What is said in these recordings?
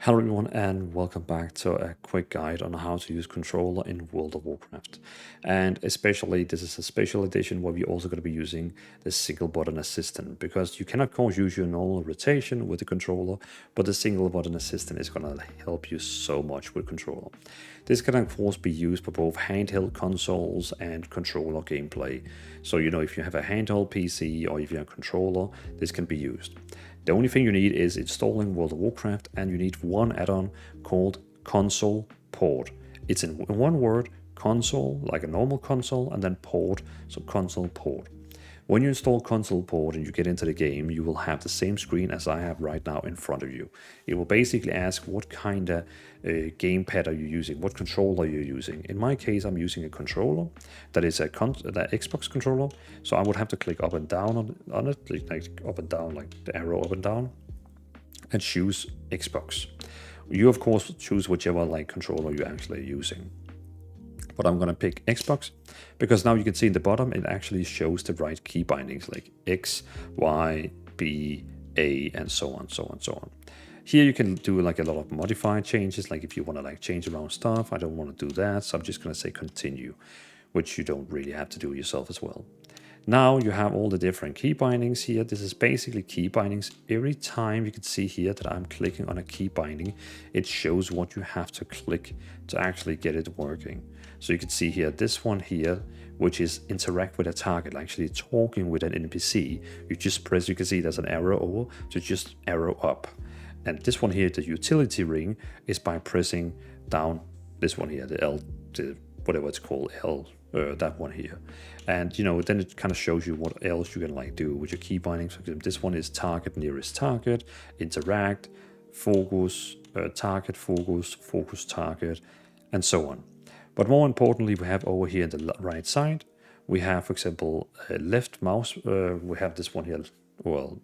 Hello everyone and welcome back to a quick guide on how to use controller in World of Warcraft. And especially this is a special edition where we're also going to be using the single button assistant, because you can of course use your normal rotation with the controller, but the single button assistant is going to help you so much with controller. This can of course be used for both handheld consoles and controller gameplay. So if you have a handheld PC or if you have a controller, this can be used. The only thing you need is installing World of Warcraft, and you need one add-on called console port. It's in one word, console, like a normal console, and then port, so console port. When you install console port and you get into the game, you will have the same screen as I have right now in front of you. It will basically ask what kind of gamepad are you using, what controller you're using. In my case, I'm using a controller that is the Xbox controller, so I would have to click up and down on it, like up and down, like the arrow up and down, and choose Xbox. You of course choose whichever controller you're actually using. But I'm going to pick Xbox because now you can see in the bottom it actually shows the right key bindings like X, Y, B, A, and so on, so on, so on. Here you can do like a lot of modified changes, like if you want to change around stuff. I don't want to do that, so I'm just going to say continue, which you don't really have to do yourself as well. Now you have all the different key bindings here. This is basically key bindings. Every time you can see here that I'm clicking on a key binding, it shows what you have to click to actually get it working. So you can see here, this one here, which is interact with a target, actually talking with an NPC. You just press, you can see there's an arrow over, so just arrow up. And this one here, the utility ring, is by pressing down this one here, the L, whatever it's called, L, that one here. And then it kind of shows you what else you can do with your key bindings. For example, this one is target, nearest target, interact, focus, target, focus target, and so on. But more importantly, we have over here on the right side, we have, for example, a left mouse. We have this one here, well,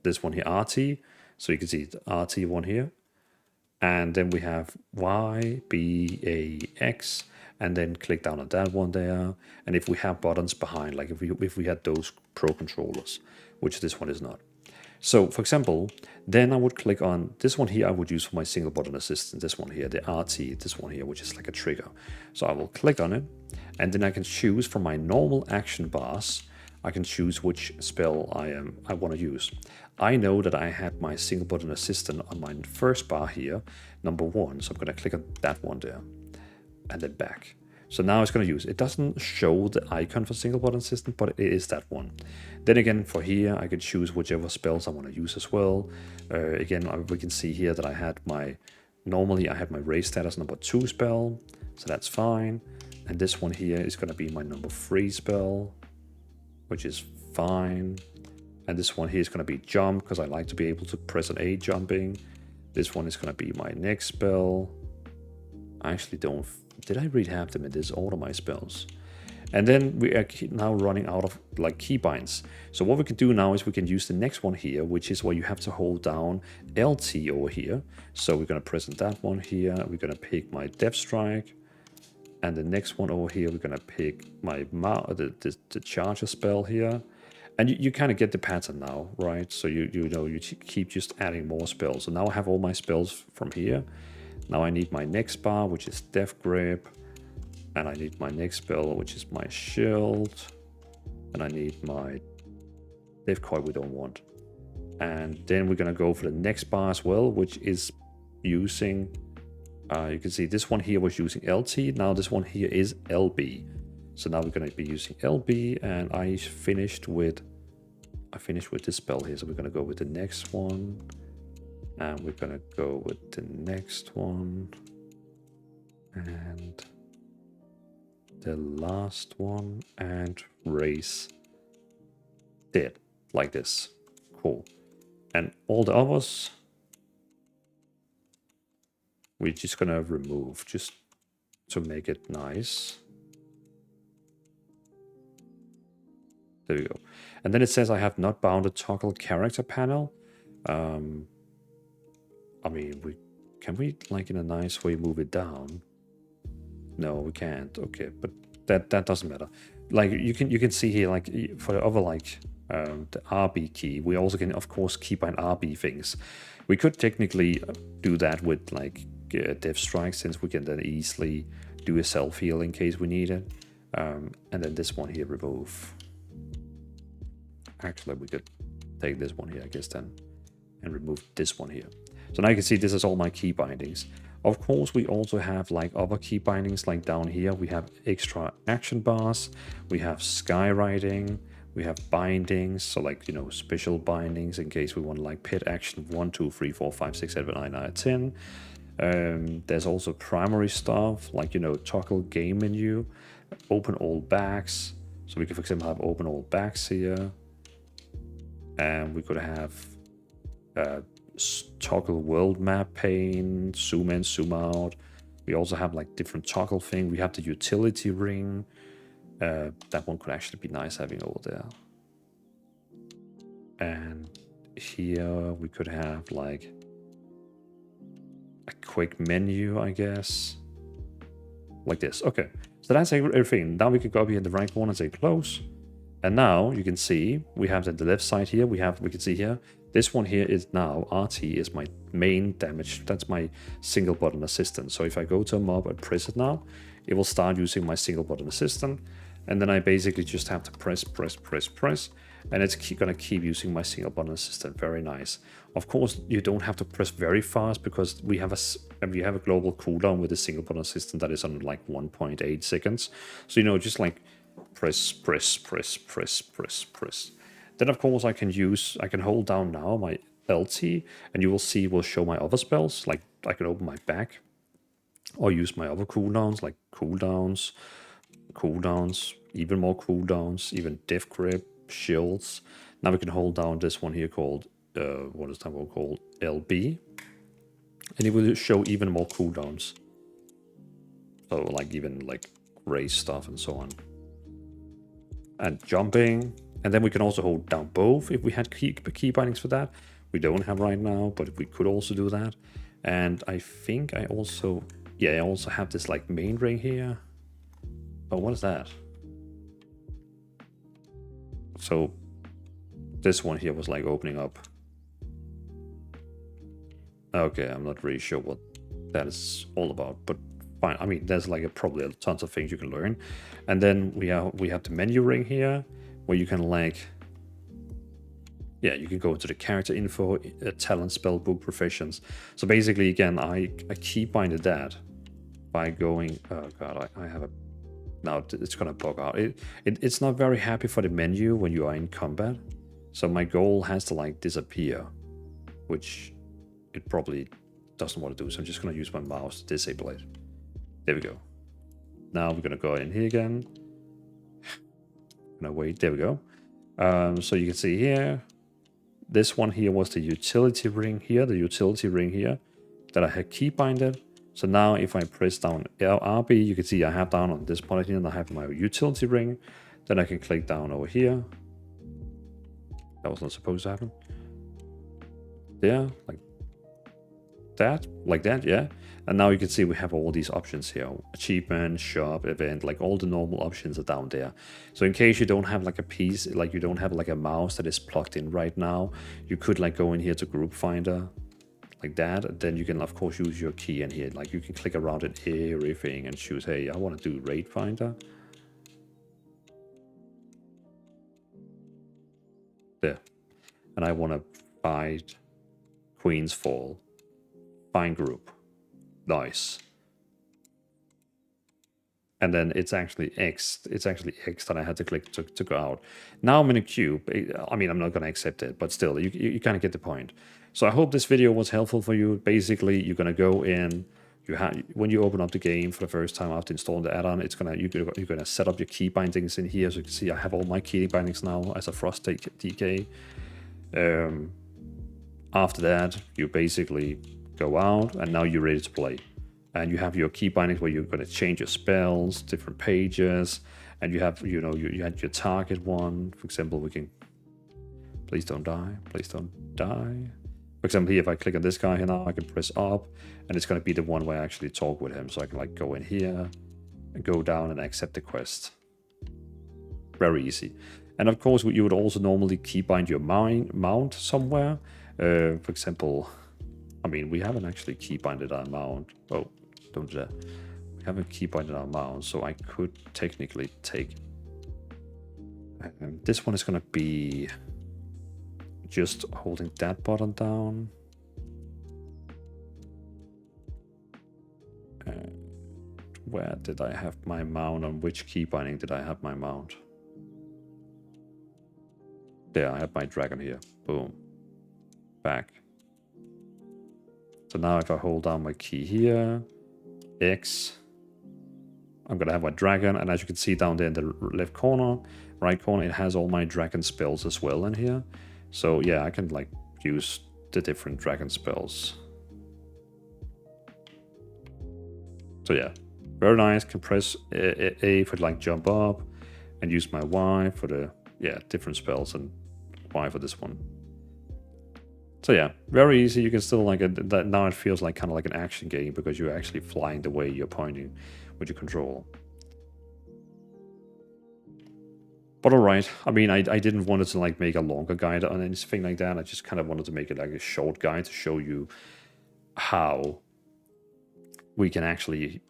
this one here, RT. So you can see the RT one here. And then we have Y, B, A, X, and then click down on that one there. And if we have buttons behind, like if we had those pro controllers, which this one is not. So for example, then I would click on this one here. I would use for my single button assistant, this one here, the RT, this one here, which is like a trigger. So I will click on it, and then I can choose from my normal action bars. I can choose which spell I want to use. I know that I have my single button assistant on my first bar here, number 1. So I'm going to click on that one there, and then back. So now it's going to use, it doesn't show the icon for single button assistant, but it is that one. Then again, for here, I can choose whichever spells I want to use as well. Again, we can see here that I had normally I have my raise status number 2 spell, so that's fine. And this one here is going to be my number 3 spell, which is fine. And this one here is going to be jump, because I like to be able to press an A jumping. This one is going to be my next spell. I actually don't, did I really have them in this order, my spells? And then we are now running out of key binds. So what we can do now is we can use the next one here, which is where you have to hold down LT over here. So we're going to press that one here. We're going to pick my Death Strike. And the next one over here, we're going to pick my the Charger spell here. And you kind of get the pattern now, right? So you keep just adding more spells. So now I have all my spells from here. Now I need my next bar, which is Death Grip. And I need my next spell, which is my Shield. And I need my Death Coil we don't want. And then we're going to go for the next bar as well, which is using... you can see this one here was using LT. Now this one here is LB. So now we're going to be using LB, and I finished with this spell here. So we're going to go with the next one, and we're going to go with the next one, and the last one, and raise dead like this. Cool. And all the others we're just going to remove, just to make it nice. There we go. And then it says I have not bounded toggle character panel. I mean, can we in a nice way move it down? No, we can't. Okay, but that doesn't matter. You can see here, for the other the RB key. We also can, of course, keybind RB things. We could technically do that with like Death Strike, since we can then easily do a self-heal in case we need it. And then this one here, remove. Actually, we could take this one here, I guess, then, and remove this one here. So now you can see this is all my key bindings. Of course, we also have like other key bindings, like down here, we have extra action bars, we have skywriting, we have bindings, so like, you know, special bindings in case we want to like pet action 1, 2, 3, 4, 5, 6, 7, 8, 9, 10. There's also primary stuff, like, you know, toggle game menu, open all bags. So we can, for example, have open all bags here. And we could have toggle world map pane, zoom in, zoom out. We also have like different toggle thing. We have the utility ring. That one could actually be nice having over there. And here we could have like a quick menu, I guess. Like this. Okay. So that's everything. Now we can go up here in the right corner and say close. And now you can see we have at the left side here, we can see here, this one here is now RT is my main damage. That's my single button assistant. So if I go to a mob and press it now, it will start using my single button assistant. And then I basically just have to press, and it's gonna keep using my single button assistant. Very nice. Of course, you don't have to press very fast because we have a global cooldown with the single button assistant that is on like 1.8 seconds. So, you know, just like press. Then of course I can hold down now my LT, and you will see it will show my other spells, like I can open my back or use my other cooldowns, like cooldowns, even more cooldowns, even death grip, shields. Now we can hold down this one here called what is that one called, LB, and it will show even more cooldowns. So like even like race stuff and so on. And jumping, and then we can also hold down both if we had key bindings for that. We don't have right now, but we could also do that. And I think I also have this like main ring here. Oh, what is that? So this one here was like opening up. Okay, I'm not really sure what that is all about, but fine. I mean, there's like probably tons of things you can learn. And then we have the menu ring here, where you can like, yeah, you can go into the character info, talent, spell book, professions. So basically, again, I key binded that by going, oh god, I have a, now it's gonna bug out. It's not very happy for the menu when you are in combat. So my goal has to like disappear, which it probably doesn't want to do. So I'm just gonna use my mouse to disable it. There we go. Now we're gonna go in here again. Gonna wait. There we go. So you can see here, this one here was the utility ring here, that I had key binded. So now if I press down RB, you can see I have down on this part here, and I have my utility ring. Then I can click down over here. That was not supposed to happen. There, like that, yeah. And now you can see we have all these options here: achievement, shop, event, like all the normal options are down there. So in case you don't have like a piece, like you don't have like a mouse that is plugged in right now, you could like go in here to group finder, like that. And then you can of course use your key in here. Like you can click around at everything and choose, hey, I want to do raid finder. There. And I want to fight Queen's Fall. Find group. Nice. And then it's actually X. It's actually X that I had to click to go out. Now I'm in a queue. I mean, I'm not going to accept it, but still, you kind of get the point. So I hope this video was helpful for you. Basically, you're going to go in. When you open up the game for the first time after installing the add-on, you're gonna set up your key bindings in here. So you can see I have all my key bindings now as a Frost DK. After that, you basically go out, and now you're ready to play. And you have your key bindings where you're going to change your spells, different pages, and you have, you had your target one. For example, we can, please don't die, please don't die. For example, here, if I click on this guy here now, I can press up, and it's going to be the one where I actually talk with him. So I can like go in here and go down and accept the quest. Very easy. And of course, you would also normally keybind your mount somewhere. For example, I mean, we haven't actually keybinded our mount. Oh, don't do that. We haven't keybinded our mount, so I could technically take... this one is going to be just holding that button down. Where did I have my mount? On which key binding did I have my mount? There, I have my dragon here. Boom. Back. So now if I hold down my key here, X, I'm going to have my dragon. And as you can see down there in the left corner, right corner, it has all my dragon spells as well in here. So yeah, I can like use the different dragon spells. So yeah, very nice. Can press A for like jump up and use my Y for the, yeah, different spells, and Y for this one. So yeah, very easy. You can still like it. That now it feels like kind of like an action game because you're actually flying the way you're pointing with your control. But alright, I mean, I didn't want to like make a longer guide on anything like that. I just kind of wanted to make it like a short guide to show you how we can actually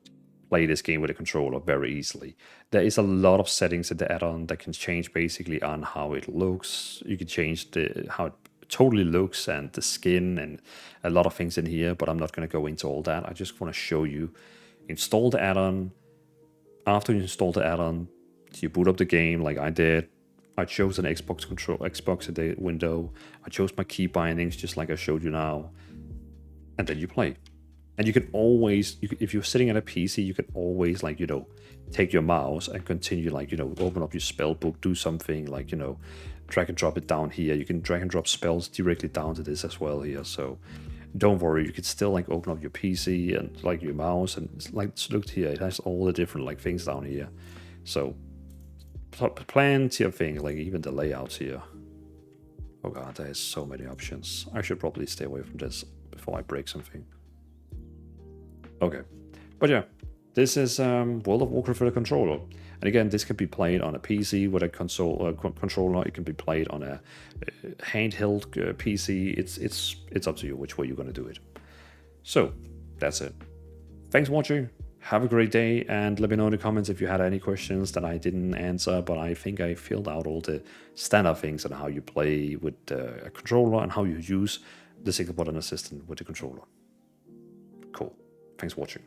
play this game with a controller very easily. There is a lot of settings in the add-on that can change basically on how it looks. You can change how it totally looks and the skin and a lot of things in here, but I'm not going to go into all that. I just want to show you, install the add-on. After you install the add-on, you boot up the game like I did. I chose an Xbox in the window. I chose my key bindings just like I showed you now. And then you play. And you can always, if you're sitting at a PC, you can always like, you know, take your mouse and continue like, you know, open up your spell book, do something like, you know, drag and drop it down here. You can drag and drop spells directly down to this as well here. So don't worry, you can still like open up your PC and like your mouse and like look here. It has all the different like things down here. So plenty of things, like even the layouts here. Oh god, there's so many options. I should probably stay away from this before I break something. Okay, but yeah, this is World of Warcraft with a controller. And again, this can be played on a PC with a console controller. It can be played on a handheld PC. It's up to you which way you're going to do it. So that's it. Thanks for watching. Have a great day, and let me know in the comments if you had any questions that I didn't answer, but I think I filled out all the standard things on how you play with a controller and how you use the single button assistant with the controller. Cool. Thanks for watching.